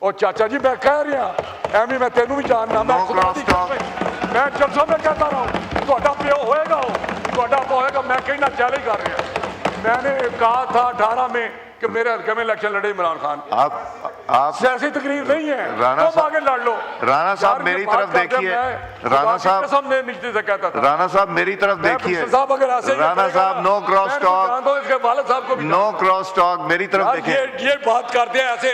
और चाचा जी मैं कह रहा एवं मैं तेनू भी जानना मैं जलसा में कहता रहा हूँ तो प्यो होएगा होएगा मैं कहना चैलेंज कर रहा। मैंने कहा था 18 में कि मेरे हल्के में इलेक्शन लड़े इमरान खान। आप सियासी तकरीर नहीं है, राणा तो आगे लड़ लो। राणा साहब मेरी तरफ देखिए, राणा साहब ने नीचे से कहता था, राणा साहब मेरी तरफ देखिए, राणा साहब no cross talk, no cross talk, मेरी तरफ देखें। ये बात करते हैं ऐसे,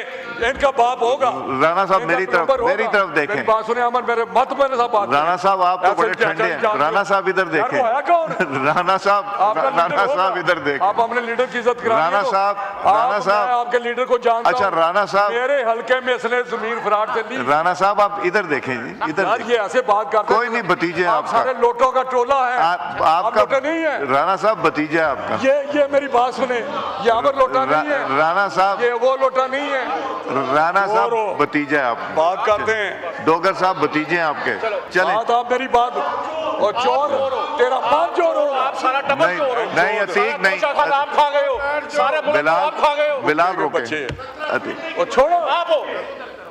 इनका बाप होगा। राणा साहब मेरी तरफ देखें। बात सुने अमर, मेरे मत मेरे साथ बात। राणा साहब आप तो बड़े ठंडे हैं। राणा साहब इधर देखें, राणा साहब इधर देखें। आप अपने लीडर की इज्जत करें। राणा साहब आपके लीडर को जानता हूं। अच्छा राणा साहब मेरे हल्के में इसने जमीन फरार से ली। राणा साहब आप इधर देखें जी, इधर ये ऐसे बात करते। कोई नहीं भतीजे आपका, सारे लोटों का टोला है। आपका नहीं है राणा साहब, भतीजा आपका। ये मेरी बात सुने, ये अमर लोटा नहीं है। राणा साहब ये वो लोटा नहीं है। राणा साहब भतीजा आप बात करते हैं। डोगर साहब भतीजे हैं आपके। चले आप मेरी बात और चोर तेरा पांच चोर हो, आप सारा डबल चोर हो। नहीं अतीक नहीं, आप खा गए हो सारे, बिलाल खा गए हो। बिलाल रोके और छोड़ो आप।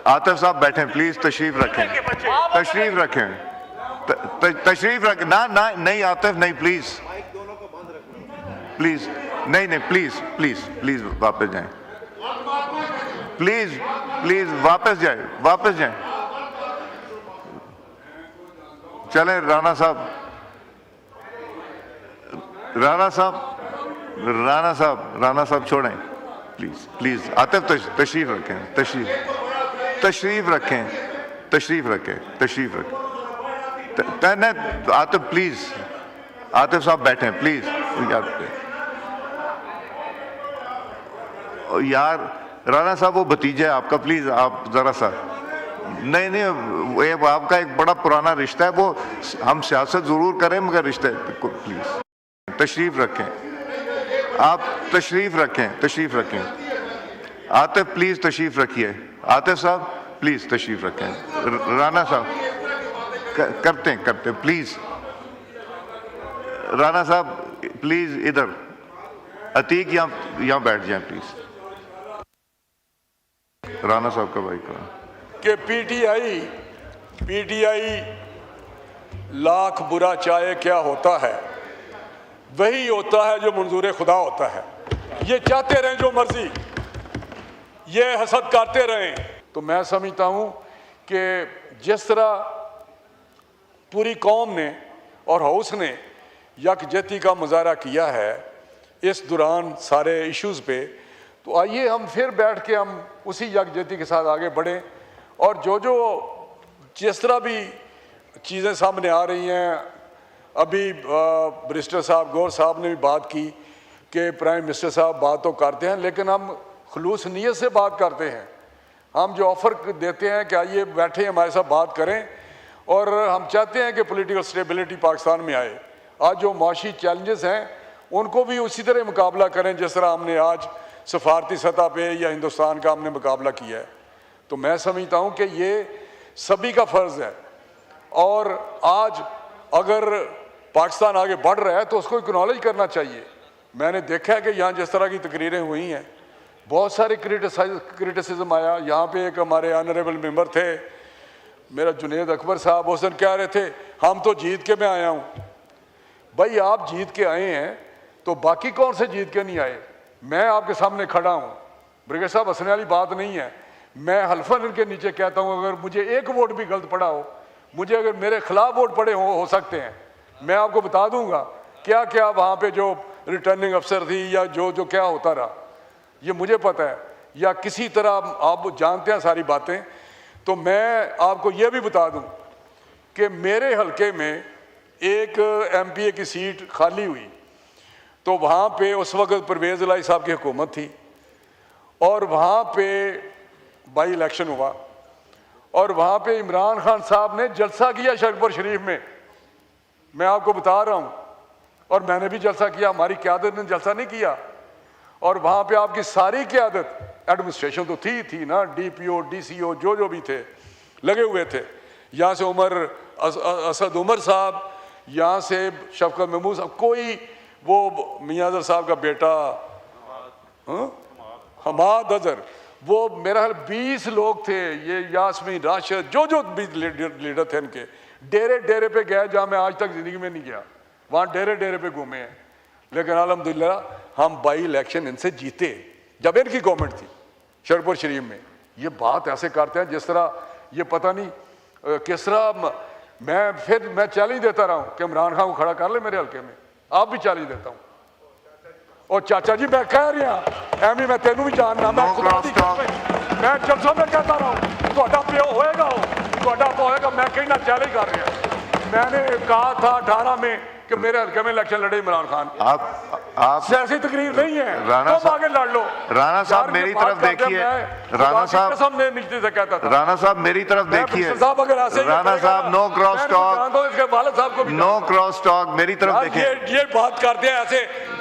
आतिफ साहब बैठे, प्लीज तशरीफ रखें, तशरीफ रखें, तशरीफ रखें। ना ना नहीं आतिफ नहीं, प्लीज प्लीज नहीं प्लीज प्लीज प्लीज वापस जाएं, प्लीज प्लीज वापस जाएं। चलें राणा साहब, राणा साहब छोड़ें प्लीज प्लीज। आतिफ तशरीफ रखें, तशरीफ रखें। आतिफ प्लीज, आतिफ साहब बैठें प्लीज। यार राणा साहब वो भतीजा है आपका, प्लीज आप जरा सा। नहीं आपका एक बड़ा पुराना रिश्ता है, वो हम सियासत जरूर करें मगर रिश्ते प्लीज तशरीफ रखें, आप तशरीफ रखें। आतिफ प्लीज तशरीफ रखिए, आतिफ साहब प्लीज तशरीफ रखें। राणा साहब करते प्लीज। राणा साहब प्लीज इधर, अतीक यहाँ बैठ जाएं प्लीज। राणा साहब का भाई कौन कि पीटीआई लाख बुरा चाहे क्या होता है, वही होता है जो मंजूर खुदा होता है। ये चाहते रहें जो मर्जी, ये हसद करते रहें। तो मैं समझता हूँ कि जिस तरह पूरी कौम ने और हाउस ने यकजहती का मुजाहरा किया है इस दौरान सारे इश्यूज़ पे, तो आइए हम फिर बैठ के हम उसी यकजहती के साथ आगे बढ़ें। और जो जिस तरह भी चीज़ें सामने आ रही हैं, अभी बैरिस्टर साहब गौर साहब ने भी बात की कि प्राइम मिनिस्टर साहब बात तो करते हैं लेकिन हम खुलूस नीयत से बात करते हैं। हम जो ऑफ़र देते हैं कि आइए बैठे हमारे साथ बात करें, और हम चाहते हैं कि पॉलिटिकल स्टेबिलिटी पाकिस्तान में आए। आज जो माशी चैलेंजेस हैं उनको भी उसी तरह मुकाबला करें जिस तरह हमने आज सफारती सतह पे या हिंदुस्तान का हमने मुकाबला किया है। तो मैं समझता हूँ कि ये सभी का फ़र्ज़ है, और आज अगर पाकिस्तान आगे बढ़ रहा है तो उसको एक्नॉलेज करना चाहिए। मैंने देखा है कि यहाँ जिस तरह की तकरीरें हुई हैं, बहुत सारे क्रिटिसिज्म आया। यहाँ पे एक हमारे ऑनरेबल मेंबर थे मेरा जुनेद अकबर साहब, उस दिन कह रहे थे हम तो जीत के मैं आया हूँ। भाई आप जीत के आए हैं तो बाकी कौन से जीत के नहीं आए? मैं आपके सामने खड़ा हूँ, ब्रिगेड साहब हंसने वाली बात नहीं है। मैं हल्फन इनके नीचे कहता हूँ अगर मुझे एक वोट भी गलत पड़ा हो, मुझे अगर मेरे खिलाफ वोट पड़े हो सकते हैं, मैं आपको बता दूंगा क्या क्या वहाँ पे जो रिटर्निंग अफसर थी या जो क्या होता रहा, ये मुझे पता है, या किसी तरह आप जानते हैं सारी बातें। तो मैं आपको ये भी बता दूं कि मेरे हलके में एक एमपीए की सीट खाली हुई, तो वहाँ पे उस वक्त परवेज़ इलाही साहब की हुकूमत थी, और वहाँ पे बाई इलेक्शन हुआ, और वहाँ पे इमरान खान साहब ने जलसा किया शरकपुर शरीफ में। मैं आपको बता रहा हूँ, और मैंने भी जलसा किया, हमारी क़यादत ने जलसा नहीं किया। और वहाँ पे आपकी सारी क़यादत एडमिनिस्ट्रेशन तो थी ना, डीपीओ डीसीओ जो भी थे लगे हुए थे। यहाँ से असद उमर साहब, यहाँ से शफकत महमूद साहब, कोई वो मियाँ अजहर साहब का बेटा हमाद अजहर, वो मेरा ख्याल 20 लोग थे, ये यास्मीन, राशिद, जो भी लीडर थे इनके, डेरे डेरे पे गए जहाँ मैं आज तक ज़िंदगी में नहीं गया, वहाँ डेरे डेरे पे घूमे हैं। लेकिन अल्हम्दुलिल्लाह हम बाई इलेक्शन इनसे जीते जब इनकी गवर्नमेंट थी शेरपुर शरीफ में। ये बात ऐसे करते हैं जिस तरह ये पता नहीं किस तरह। मैं चैलेंज देता रहा हूँ कि इमरान खान को खड़ा कर ले मेरे हल्के में, आप भी चैलेंज देता हूँ। और चाचा जी मैं कह रहा एमी, मैं तेनू भी जानना, मैं जलसों में कहता रहा हूँ थोड़ा प्यो होएगा, थोड़ा होएगा, मैं कहना चैलेंज कर रहा। मैंने कहा था 18 में कि मेरे हल्के में इलेक्शन लड़े इमरान खान। आप सियासी तकरीर नहीं है, राणा तुम आगे लड़ लो। राणा साहब मेरी तरफ देखिए, राणा साहब ने नीचे से कहता था, राणा साहब मेरी तरफ देखिए, राणा साहब नो क्रॉस टॉक, इसके वालिद साहब को भी नो क्रॉस टॉक, मेरी तरफ देखिए। ये बात करते हैं ऐसे,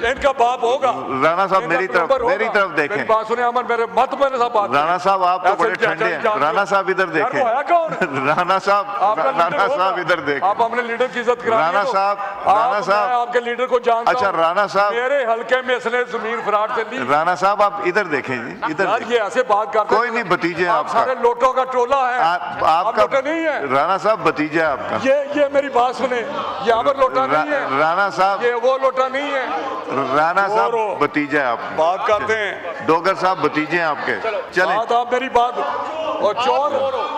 इनका बाप होगा। राणा साहब मेरी तरफ देखें, बात सुने अमन, मेरे मत मेरे साथ बात। राणा साहब आप तो बड़े ठंडे हैं, राणा साहब इधर देखें, राणा साहब इधर देखें। आप हमने लीडर की इज्जत करा, राणा साहब आपके लीडर को जानता हूं। अच्छा राणा साहब मेरे हल्के में इसने जमीन फराट से ली। राणा साहब आप इधर देखें जी, इधर ये ऐसे बात करते कोई नहीं, भतीजे आप सारे लोटों का टोला है, आपका लोटा नहीं है। राणा साहब भतीजा है आपका। ये मेरी बात सुने, ये अमर लोटा नहीं है, राणा साहब ये वो लोटा नहीं है, राणा साहब भतीजा है आप बात करते हैं। डोगर साहब भतीजे हैं आपके, चले आप मेरी बात। और चोर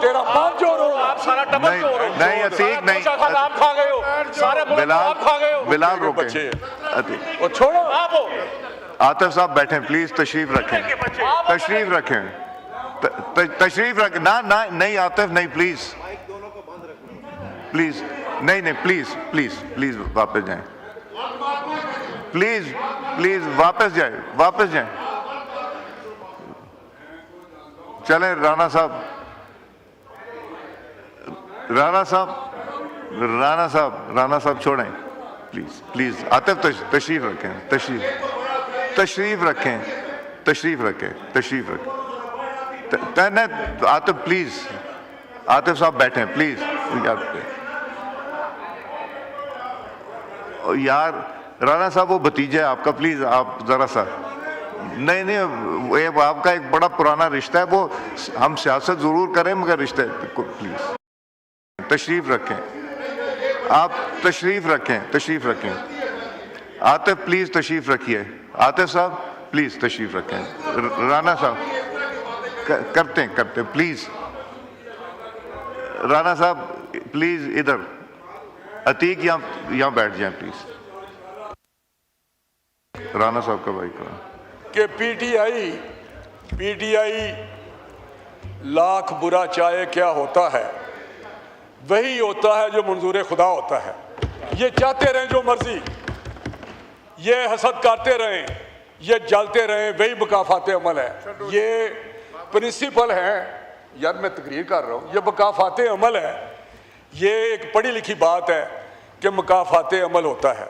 तेरा बाप चोर हो, आप सारा नहीं नहीं अतीक नहीं, आप खा गए हो सारे, बिलाल खा गए हो। बिलाल रुके, और छोड़ो आप आतिफ साहब बैठे, प्लीज तशरीफ रखें, तशरीफ रखें, तशरीफ रखें। ना ना नहीं आतिफ नहीं, प्लीज प्लीज नहीं प्लीज प्लीज प्लीज वापस जाएं, प्लीज प्लीज वापस जाएं। चलें राणा साहब छोड़ें प्लीज प्लीज। आतिफ तशरीफ रखें, तशरीफ रखें। आतिफ प्लीज, आतिफ साहब बैठे प्लीज। यार राणा साहब वो भतीजा है आपका, प्लीज आप जरा सा। नहीं ये आपका एक बड़ा पुराना रिश्ता है, वो हम सियासत जरूर करें मगर रिश्ते को प्लीज तशरीफ रखें, आप तशरीफ रखें। आतिफ प्लीज तशरीफ रखिए, आतिफ साहब प्लीज तशरीफ रखें। राणा साहब करते प्लीज, राणा साहब प्लीज इधर, अतीक यहाँ बैठ जाएं प्लीज। राणा साहब का भाई कौन कि पीटीआई लाख बुरा चाहे क्या होता है, वही होता है जो मंजूर खुदा होता है। ये चाहते रहें जो मर्जी, ये हसद करते रहें, ये जलते रहें, वही मुकाफात अमल है। ये प्रिंसिपल है यार, मैं तकरीर कर रहा हूँ, ये मुकाफात अमल है। ये एक पढ़ी लिखी बात है कि मुकाफात अमल होता है।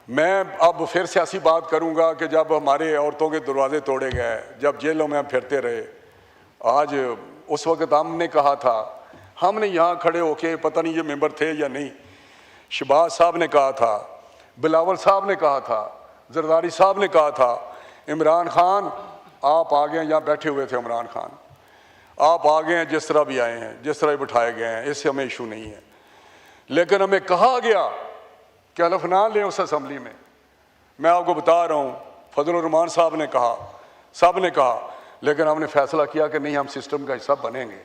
मैं अब फिर सियासी बात करूंगा कि जब हमारे औरतों के दरवाजे तोड़े गए, जब जेलों में हम फिरते रहे, आज उस वक्त हमने कहा था, हमने यहाँ खड़े होके, पता नहीं ये मेंबर थे या नहीं, शहबाज साहब ने कहा था, बिलावल साहब ने कहा था, जरदारी साहब ने कहा था, इमरान खान आप आ गए, यहाँ बैठे हुए थे इमरान खान, आप आ गए हैं, जिस तरह भी आए हैं, जिस तरह बिठाए गए हैं, इससे हमें इशू नहीं है। लेकिन हमें कहा गया कि हलफ ना लें उस असम्बली में। मैं आपको बता रहा हूँ, फजल रहमान साहब ने कहा, सब ने कहा, लेकिन हमने फैसला किया कि नहीं, हम सिस्टम का हिस्सा बनेंगे।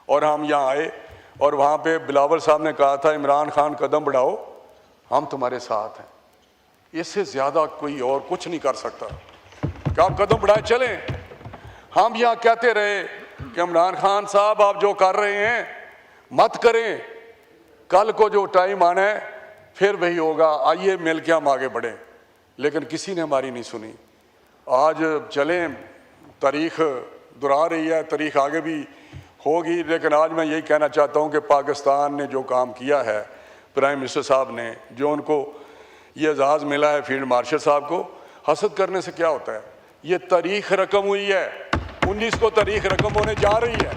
और हम यहाँ आए और वहाँ पे बिलावल साहब ने कहा था, इमरान खान कदम बढ़ाओ, हम तुम्हारे साथ हैं। इससे ज़्यादा कोई और कुछ नहीं कर सकता कि आप कदम बढ़ाए चलें। हम यहाँ कहते रहे कि इमरान खान साहब आप जो कर रहे हैं मत करें, कल को जो टाइम आना है फिर वही होगा, आइए मिल के हम आगे बढ़ें। लेकिन किसी ने हमारी नहीं सुनी। आज चलें, तारीख दोहरा रही है, तारीख आगे भी होगी, लेकिन आज मैं यही कहना चाहता हूं कि पाकिस्तान ने जो काम किया है, प्राइम मिनिस्टर साहब ने, जो उनको ये एजाज़ मिला है फील्ड मार्शल साहब को, हसद करने से क्या होता है। ये तारीख रकम हुई है, 19 को तारीख रकम होने जा रही है।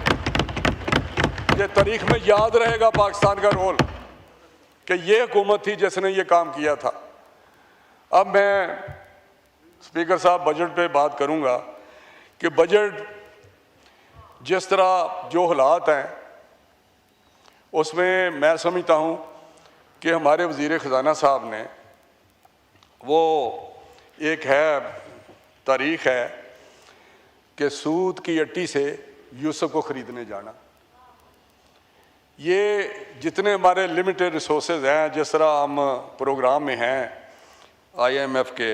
ये तारीख में याद रहेगा पाकिस्तान का रोल कि ये हुकूमत थी जिसने ये काम किया था। अब मैं स्पीकर साहब बजट पे बात करूंगा कि बजट जिस तरह जो हालात हैं उसमें मैं समझता हूँ कि हमारे वज़ीर ख़ज़ाना साहब ने वो एक है तारीख़ है कि सूद की अट्टी से यूसुफ को ख़रीदने जाना। ये जितने हमारे लिमिटेड रिसोर्सेज हैं, जिस तरह हम प्रोग्राम में हैं IMF के,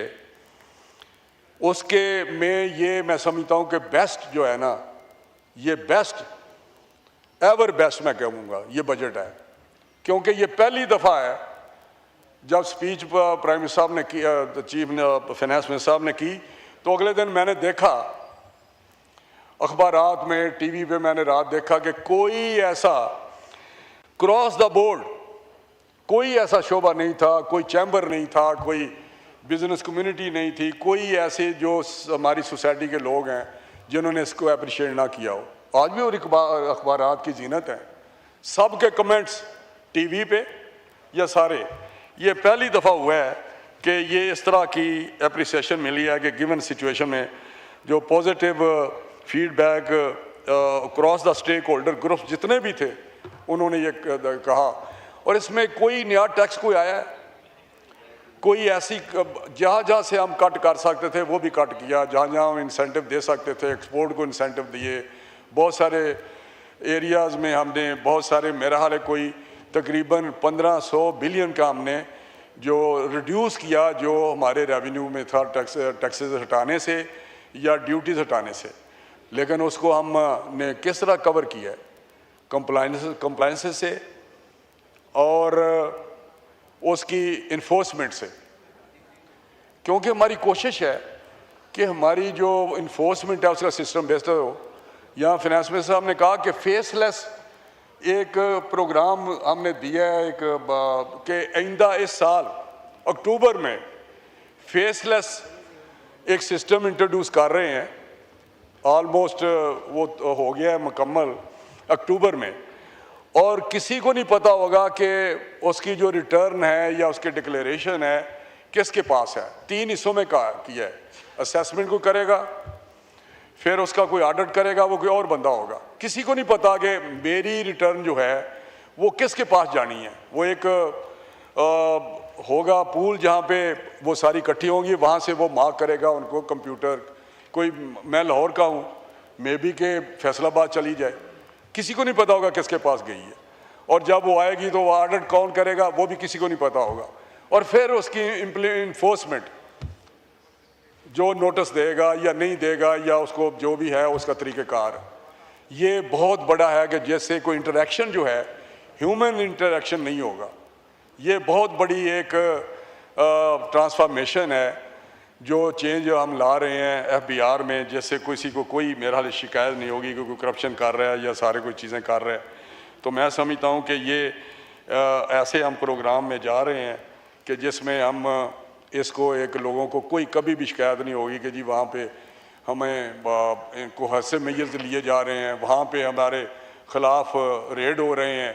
उसके में ये मैं समझता हूँ कि बेस्ट जो है ना, ये बेस्ट एवर बेस्ट मैं कहूँगा ये बजट है, क्योंकि ये पहली दफ़ा है जब स्पीच प्राइम मिनिस्टर साहब ने की, चीफ फाइनेंस मिनिस्टर साहब ने की, तो अगले दिन मैंने देखा अखबारात में, टीवी पे मैंने रात देखा कि कोई ऐसा क्रॉस द बोर्ड कोई ऐसा शोबा नहीं था, कोई चैम्बर नहीं था, कोई बिजनेस कम्युनिटी नहीं थी, कोई ऐसे जो हमारी सोसाइटी के लोग हैं जिन्होंने इसको अप्रिशिएट ना किया हो। आज भी और अखबारात की जीनत है, सब के कमेंट्स टीवी पे या सारे, ये पहली दफ़ा हुआ है कि ये इस तरह की अप्रिसिएशन मिली है कि गिवन सिचुएशन में जो positive feedback cross the stakeholder group जितने भी थे उन्होंने ये कहा। और इसमें कोई नया टैक्स कोई आया है, कोई ऐसी जहाँ जहाँ से हम कट कर सकते थे वो भी कट किया, जहाँ जहाँ हम इंसेंटिव दे सकते थे एक्सपोर्ट को इंसेंटिव दिए, बहुत सारे एरियाज़ में हमने बहुत सारे, मेरा हाल है कोई तकरीबन 1500 बिलियन का हमने जो रिड्यूस किया जो हमारे रेवेन्यू में था टैक्सेस हटाने से या ड्यूटीज़ हटाने से। लेकिन उसको हमने किस तरह कवर किया है, कंप्लायंस से और उसकी इन्फोर्समेंट से, क्योंकि हमारी कोशिश है कि हमारी जो इन्फोर्समेंट है उसका सिस्टम बेस्ड हो। यहाँ फाइनेंस मिनिस्टर साहब ने कहा कि फेसलेस एक प्रोग्राम हमने दिया है एक कि आइंदा इस साल अक्टूबर में फेसलेस एक सिस्टम इंट्रोड्यूस कर रहे हैं, ऑलमोस्ट वो हो गया है मुकम्मल अक्टूबर में, और किसी को नहीं पता होगा कि उसकी जो रिटर्न है या उसकी डिक्लेरेशन है किसके पास है। 3 हिस्सों में किया है, असेसमेंट को करेगा, फिर उसका कोई ऑडिट करेगा, वो कोई और बंदा होगा। किसी को नहीं पता कि मेरी रिटर्न जो है वो किसके पास जानी है। वो एक होगा पूल जहाँ पे वो सारी इकट्ठी होंगी, वहाँ से वो मार्क करेगा उनको कंप्यूटर। कोई मैं लाहौर का हूँ, मे बी के फैसलाबाद चली जाए, किसी को नहीं पता होगा किसके पास गई है, और जब वो आएगी तो वो ऑडिट कौन करेगा वो भी किसी को नहीं पता होगा। और फिर उसकी इन्फोर्समेंट जो नोटिस देगा या नहीं देगा या उसको जो भी है उसका तरीक़ेकार, ये बहुत बड़ा है कि जैसे कोई इंटरेक्शन जो है ह्यूमन इंटरेक्शन नहीं होगा। ये बहुत बड़ी एक ट्रांसफॉर्मेशन है जो चेंज हम ला रहे हैं FBR में, जैसे किसी को कोई मेरा हाल शिकायत नहीं होगी कि कोई करप्शन कर रहा है या सारे कोई चीज़ें कर रहा है। तो मैं समझता हूँ कि ये ऐसे हम प्रोग्राम में जा रहे हैं कि जिसमें हम इसको एक लोगों को कोई कभी भी शिकायत नहीं होगी कि जी वहाँ पे हमें इनको हद से मेजर्स लिए जा रहे हैं, वहाँ पे हमारे ख़िलाफ़ रेड हो रहे हैं,